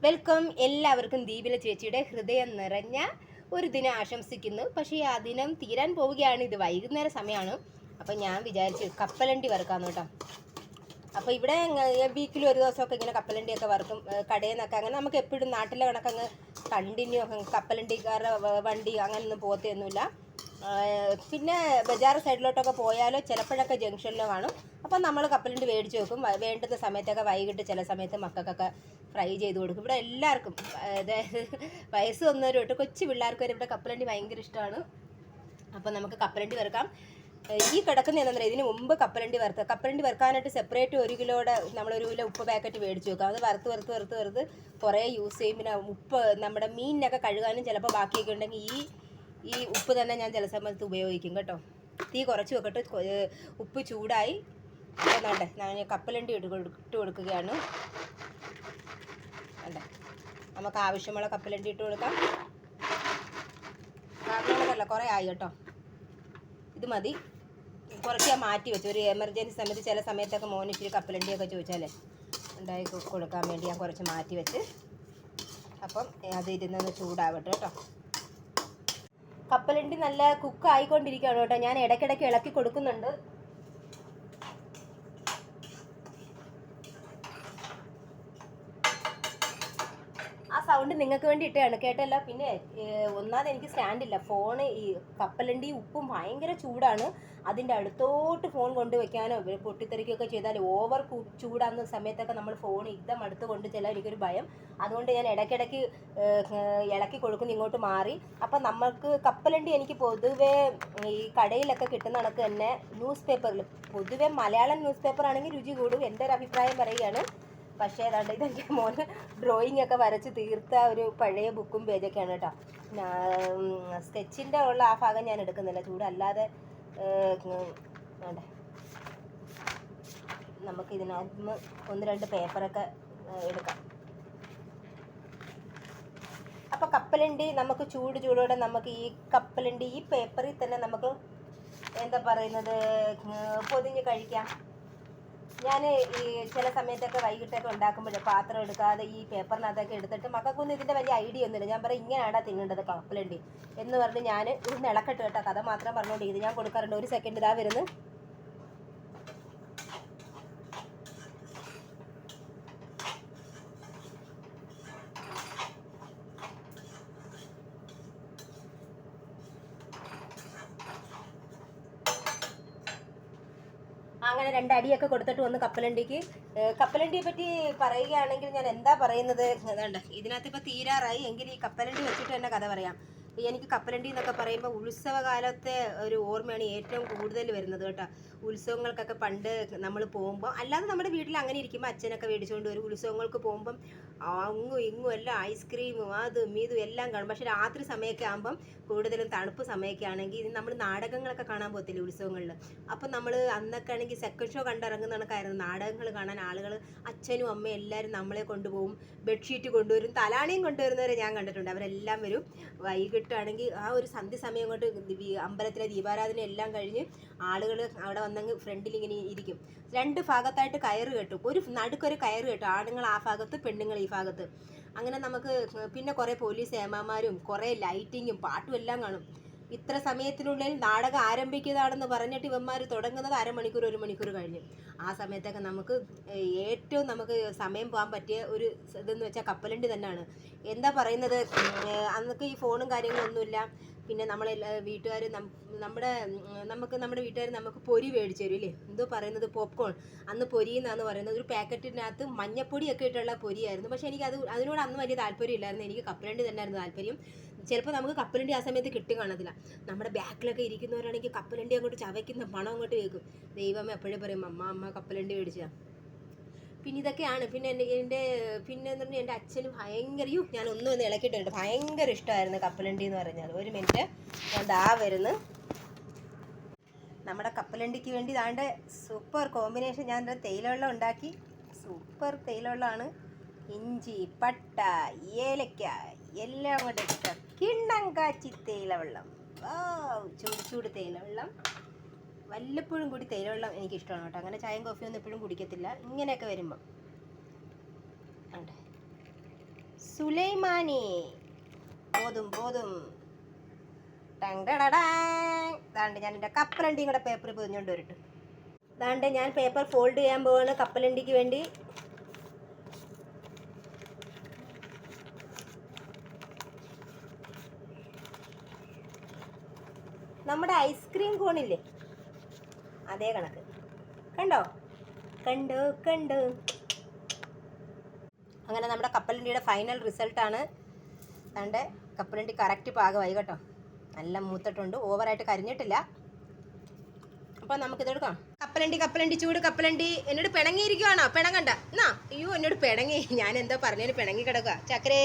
Welcome എല്ലാവർക്കും ദീപില ചേച്ചിയുടെ ഹൃദയം നിറഞ്ഞ ഒരു ദിനം ആശംസിക്കുന്നു. പക്ഷേ ആ ദിനം തീരാൻ പോവുകയാണ്. ഇത് വൈകുന്നേര സമയമാണ്. അപ്പം ഞാൻ വിചാരിച്ചു കപ്പലണ്ടി വറുക്കാന്ന് കേട്ടോ. അപ്പോൾ ഇവിടെ വീക്കിൽ ഒരു ദിവസമൊക്കെ ഇങ്ങനെ കപ്പലണ്ടിയൊക്കെ വറുക്കും കടയിൽ നിന്നൊക്കെ. അങ്ങനെ നമുക്ക് എപ്പോഴും നാട്ടിലെ കണക്കങ്ങ് കണ്ടിന്യൂ കപ്പലണ്ടിക്കാരുടെ വണ്ടി അങ്ങനെയൊന്നും പോകത്തൊന്നുമില്ല. പിന്നെ ബജാർ സൈഡിലോട്ടൊക്കെ പോയാലോ ചിലപ്പോഴൊക്കെ ജംഗ്ഷനിലോ കാണും. അപ്പം നമ്മൾ കപ്പലണ്ടി മേടിച്ച് വെക്കും. വേണ്ടുന്ന സമയത്തൊക്കെ വൈകിട്ട് ചില സമയത്ത് മക്കൾക്കൊക്കെ ഫ്രൈ ചെയ്ത് കൊടുക്കും. ഇവിടെ എല്ലാവർക്കും അതായത് വയസ്സ് വന്നവരും തൊട്ട് കൊച്ചു പിള്ളേർക്ക് വരെ ഇവിടെ കപ്പലണ്ടി ഭയങ്കര ഇഷ്ടമാണ്. അപ്പം നമുക്ക് കപ്പലണ്ടി വറുക്കാം. ഈ കിടക്കുന്ന എന്താ ഇതിന് മുമ്പ് കപ്പലണ്ടി വറുക്കാനായിട്ട് സെപ്പറേറ്റ് 1 കിലോയുടെ നമ്മളൊരു കിലോ ഉപ്പ് പാക്കറ്റ് മേടിച്ച് വെക്കാം. അത് വറുത്ത് കുറേ യൂസ് ചെയ്യും. പിന്നെ ഉപ്പ് നമ്മുടെ മീനിനൊക്കെ കഴുകാനും ചിലപ്പോൾ ബാക്കിയൊക്കെ ഉണ്ടെങ്കിൽ ഈ ഉപ്പ് തന്നെ ഞാൻ ചില സമയത്ത് ഉപയോഗിക്കും കേട്ടോ. തീ കുറച്ച് വെക്കട്ടെ. ഉപ്പ് ചൂടായി വേണ്ടേ, ഞാൻ കപ്പലണ്ടി ഇട്ട് കൊടുക്കുകയാണ്. വേണ്ടേ, നമുക്ക് ആവശ്യമുള്ള കപ്പലണ്ടി ഇട്ട് കൊടുക്കാം. കാരണമല്ല കുറേ ആയി കേട്ടോ. ഇത് മതി. കുറച്ച് ഞാൻ മാറ്റി വെച്ചു. ഒരു എമർജൻസി സമയത്ത് ചില സമയത്തൊക്കെ മോന് ഇച്ചിരി കപ്പലണ്ടിയൊക്കെ ചോദിച്ചാലേ ഉണ്ടായി കൊടുക്കാൻ വേണ്ടി ഞാൻ കുറച്ച് മാറ്റി വെച്ച്. അപ്പം അത് ഇരുന്നൊന്ന് ചൂടാവട്ടെ കേട്ടോ. കപ്പലണ്ടി നല്ല കുക്ക് ആയിക്കൊണ്ടിരിക്കുകയാണ് കേട്ടോ. ഞാൻ ഇടയ്ക്കിടയ്ക്ക് ഇളക്കി കൊടുക്കുന്നുണ്ട്. ആ സൗണ്ട് നിങ്ങൾക്ക് വേണ്ടി ഇട്ടാണ് കേട്ടല്ല. പിന്നെ ഒന്നാമത് എനിക്ക് സ്റ്റാൻഡില്ല ഫോണ്. ഈ കപ്പലണ്ടി ഉപ്പും ഭയങ്കര ചൂടാണ്. അതിൻ്റെ അടുത്തോട്ട് ഫോൺ കൊണ്ടുവയ്ക്കാനോ പൊട്ടിത്തെറിക്കുകയൊക്കെ ചെയ്താൽ ഓവർ ചൂടാകുന്ന സമയത്തൊക്കെ നമ്മൾ ഫോൺ ഇएकदम അടുത്ത് കൊണ്ട് ചെല്ലാൻ എനിക്കൊരു ഭയം. അതുകൊണ്ട് ഞാൻ ഇടയ്ക്കിടയ്ക്ക് ഇളക്കി കൊടുക്കുന്നു, ഇങ്ങോട്ട് മാറി. അപ്പം നമുക്ക് കപ്പലണ്ടി എനിക്ക് പൊതുവേ ഈ കടയിലൊക്കെ കിട്ടുന്ന കണക്ക് തന്നെ ന്യൂസ് പേപ്പറിൽ പൊതുവേ മലയാളം ന്യൂസ് പേപ്പർ ആണെങ്കിൽ രുചി കൂടും, എൻ്റെ ഒരു അഭിപ്രായം പറയുകയാണ്. പക്ഷേ ഏതാണ്ട് ഇതെൻ്റെ മോന് ഡ്രോയിങ് ഒക്കെ വരച്ച് തീർത്ത ഒരു പഴയ ബുക്കും പേജൊക്കെയാണ് കേട്ടോ. സ്കെച്ചിൻ്റെ ഉള്ള ആ ഭാഗം ഞാൻ എടുക്കുന്നില്ല, ചൂടല്ലാതെ വേണ്ടേ. നമുക്ക് ഇതിനകത്ത് 1-2 പേപ്പറൊക്കെ എടുക്കാം. അപ്പോൾ കപ്പലണ്ടി നമുക്ക് ചൂടോടെ നമുക്ക് ഈ കപ്പലണ്ടി ഈ പേപ്പറിൽ തന്നെ നമുക്ക് എന്താ പറയുന്നത് പൊതിഞ്ഞ് കഴിക്കാം. ഞാൻ ഈ ചില സമയത്തൊക്കെ വൈകിട്ടൊക്കെ ഉണ്ടാക്കുമ്പോഴേ പാത്രം എടുക്കാതെ ഈ പേപ്പറിനകത്തൊക്കെ എടുത്തിട്ട് മക്കൾക്കൊന്നും ഇതിൻ്റെ വലിയ ഐഡിയ ഒന്നുമില്ല. ഞാൻ പറയും ഇങ്ങനെയാടാ തിന്നേണ്ടത് കപ്പലണ്ടി എന്ന് പറഞ്ഞ് ഞാൻ ഇന്ന് ഇളക്കട്ട് കേട്ടോ. കഥ മാത്രം പറഞ്ഞുകൊണ്ടിരിക്കുന്നത് ഞാൻ കൊടുക്കാറുണ്ട്. 1 സെക്കൻഡ് ഇതാ വരുന്നു. അങ്ങനെ 2 അടിയൊക്കെ കൊടുത്തിട്ട് വന്ന് കപ്പലണ്ടിയെ പറ്റി പറയുകയാണെങ്കിൽ ഞാൻ എന്താ പറയുന്നത്, അതുകൊണ്ട് ഇതിനകത്ത് ഇപ്പോൾ തീരാറായി. എങ്കിൽ ഈ കപ്പലണ്ടി വെച്ചിട്ട് തന്നെ കഥ പറയാം. എനിക്ക് കപ്പലണ്ടി എന്നൊക്കെ പറയുമ്പോൾ ഉത്സവകാലത്തെ ഒരു ഓർമ്മയാണ് ഏറ്റവും കൂടുതൽ വരുന്നത് കേട്ടോ. ഉത്സവങ്ങൾക്കൊക്കെ പണ്ട് നമ്മൾ പോകുമ്പോൾ, അല്ലാതെ നമ്മുടെ വീട്ടിൽ അങ്ങനെ ഇരിക്കുമ്പോൾ അച്ഛനൊക്കെ മേടിച്ചുകൊണ്ട് വരും. ഉത്സവങ്ങൾക്ക് പോകുമ്പം അങ്ങും ഇങ്ങും എല്ലാം ഐസ്ക്രീമും അതും ഇതും എല്ലാം കാണും. പക്ഷെ രാത്രി സമയമൊക്കെ ആകുമ്പം കൂടുതലും തണുപ്പ് സമയമൊക്കെ ആണെങ്കിൽ നമ്മൾ നാടകങ്ങളൊക്കെ കാണാൻ പോകത്തില്ലേ ഉത്സവങ്ങളിൽ. അപ്പം നമ്മൾ അന്നൊക്കെ ആണെങ്കിൽ സെക്കൻഡ് ഷോ കണ്ടിറങ്ങുന്ന കണക്കായിരുന്നു നാടകങ്ങൾ കാണാൻ ആളുകൾ. അച്ഛനും അമ്മയും എല്ലാവരും നമ്മളെ കൊണ്ടുപോകും. ബെഡ്ഷീറ്റ് കൊണ്ടുവരും, തലാണിയും കൊണ്ടുവരുന്നവരെ ഞാൻ കണ്ടിട്ടുണ്ട്. അവരെല്ലാം വരും. വൈകിട്ടാണെങ്കിൽ ആ ഒരു സന്ധ്യ സമയം കൊണ്ട് അമ്പലത്തിലെ ദീപാരാധന എല്ലാം കഴിഞ്ഞ് ആളുകൾ അവിടെ വന്നങ്ങ് ഫ്രണ്ടിൽ ഇങ്ങനെ ഇരിക്കും. 2 ഭാഗത്തായിട്ട് കയറ് കെട്ടും. ഒരു നടുക്കൊരു കയറ് കെട്ടും. ആണുങ്ങൾ ആ ഭാഗത്ത്, പെണ്ണുങ്ങൾ ഈ ഭാഗത്ത്. അങ്ങനെ നമുക്ക് പിന്നെ കുറേ പോലീസ് ഏമാമാരും കുറേ ലൈറ്റിങ്ങും പാട്ടും എല്ലാം കാണും. ഇത്ര സമയത്തിനുള്ളിൽ നാടകം ആരംഭിക്കുന്നതാണെന്ന് പറഞ്ഞിട്ട് ഇവന്മാർ തുടങ്ങുന്നത് 1/2 മണിക്കൂർ 1 മണിക്കൂർ കഴിഞ്ഞ്. ആ സമയത്തൊക്കെ നമുക്ക് ഏറ്റവും നമുക്ക് സമയം പോകാൻ പറ്റിയ ഒരു ഇതെന്ന് വെച്ചാൽ കപ്പലണ്ടി തന്നെയാണ്. എന്താ പറയുന്നത്, അന്നൊക്കെ ഈ ഫോണും കാര്യങ്ങളൊന്നുമില്ല. പിന്നെ വീട്ടുകാർ നമ്മുടെ വീട്ടുകാർ നമുക്ക് പൊരി മേടിച്ചു തരും ഇല്ലേ, എന്തോ പറയുന്നത് പോപ്കോൺ. അന്ന് പൊരി എന്നാണ് പറയുന്നത്. ഒരു പാക്കറ്റിനകത്ത് മഞ്ഞപ്പൊടിയൊക്കെ ഇട്ടുള്ള പൊരിയായിരുന്നു. പക്ഷേ എനിക്ക് അതിനോട് അന്ന് വലിയ താല്പര്യം ഇല്ലായിരുന്നു. എനിക്ക് കപ്പലണ്ടി തന്നെയായിരുന്നു താല്പര്യം. ചിലപ്പോൾ നമുക്ക് കപ്പലണ്ടി ആ സമയത്ത് കിട്ടി കാണത്തില്ല. നമ്മുടെ ബാക്കിലൊക്കെ ഇരിക്കുന്നവരാണെങ്കിൽ കപ്പലണ്ടി അങ്ങോട്ട് ചവയ്ക്കുന്ന മണം അങ്ങോട്ട് കേൾക്കും. ദൈവമേ എപ്പോഴും പറയും അമ്മ കപ്പലണ്ടി മേടിച്ചാ. പിന്നെ ഇതൊക്കെയാണ്. പിന്നെ എന്ന് പറഞ്ഞാൽ എൻ്റെ അച്ഛന് ഭയങ്കര ഞാൻ ഒന്നും ഇളക്കിയിട്ടുണ്ട്. ഭയങ്കര ഇഷ്ടമായിരുന്നു കപ്പലണ്ടി എന്ന് പറഞ്ഞാൽ. 1 മിനിറ്റ് ഞാൻ ദാ വരുന്നു. നമ്മുടെ കപ്പലണ്ടിക്ക് വേണ്ടി ദാണ്ട് സൂപ്പർ കോമ്പിനേഷൻ. ഞാൻ തേയിലവെള്ളം ഉണ്ടാക്കി. സൂപ്പർ തേയിലവെള്ളമാണ്. ഇഞ്ചി, പട്ട, ഏലക്ക എല്ലാം കൂടെ ഇഷ്ടം. കിണ്ണം കാച്ചി തേയിലവെള്ളം. ചൂട് തേയിലവെള്ളം. വല്ലപ്പോഴും കൂടി തേയിലവെള്ളം എനിക്കിഷ്ടമാണ് കേട്ടോ. അങ്ങനെ ചായയും കോഫിയൊന്നും എപ്പോഴും കുടിക്കത്തില്ല. ഇങ്ങനെയൊക്കെ വരുമ്പം സുലൈമാനി. പോതും ദാണ്ട് ഞാൻ എൻ്റെ കപ്പലണ്ടിയും കൂടെ പേപ്പർ പൊതിഞ്ഞുകൊണ്ട് വരട്ടെ. ദാണ്ട് ഞാൻ പേപ്പർ ഫോൾഡ് ചെയ്യാൻ പോവാണ് കപ്പലണ്ടിക്ക് വേണ്ടി. നമ്മുടെ ഐസ്ക്രീം കോണില്ലേ, അതേ കണക്ക്. കണ്ടോ. അങ്ങനെ നമ്മുടെ കപ്പലണ്ടിയുടെ ഫൈനൽ റിസൾട്ടാണ്. അതുകൊണ്ട് കപ്പലണ്ടി കറക്റ്റ് പാകമായി കേട്ടോ. നല്ല മൂത്തിട്ടുണ്ട്, ഓവറായിട്ട് കരിഞ്ഞിട്ടില്ല. അപ്പോൾ നമുക്കിതെടുക്കാം. കപ്പലണ്ടി ചൂട് കപ്പലണ്ടി. എന്നോട് പിണങ്ങിയിരിക്കുവാണോ? പിണങ്ങണ്ട എന്നാ. അയ്യോ എന്നോട് പിണങ്ങി. ഞാൻ എന്തോ പറഞ്ഞതിന് പിണങ്ങി കിടക്കുക. ചക്കരേ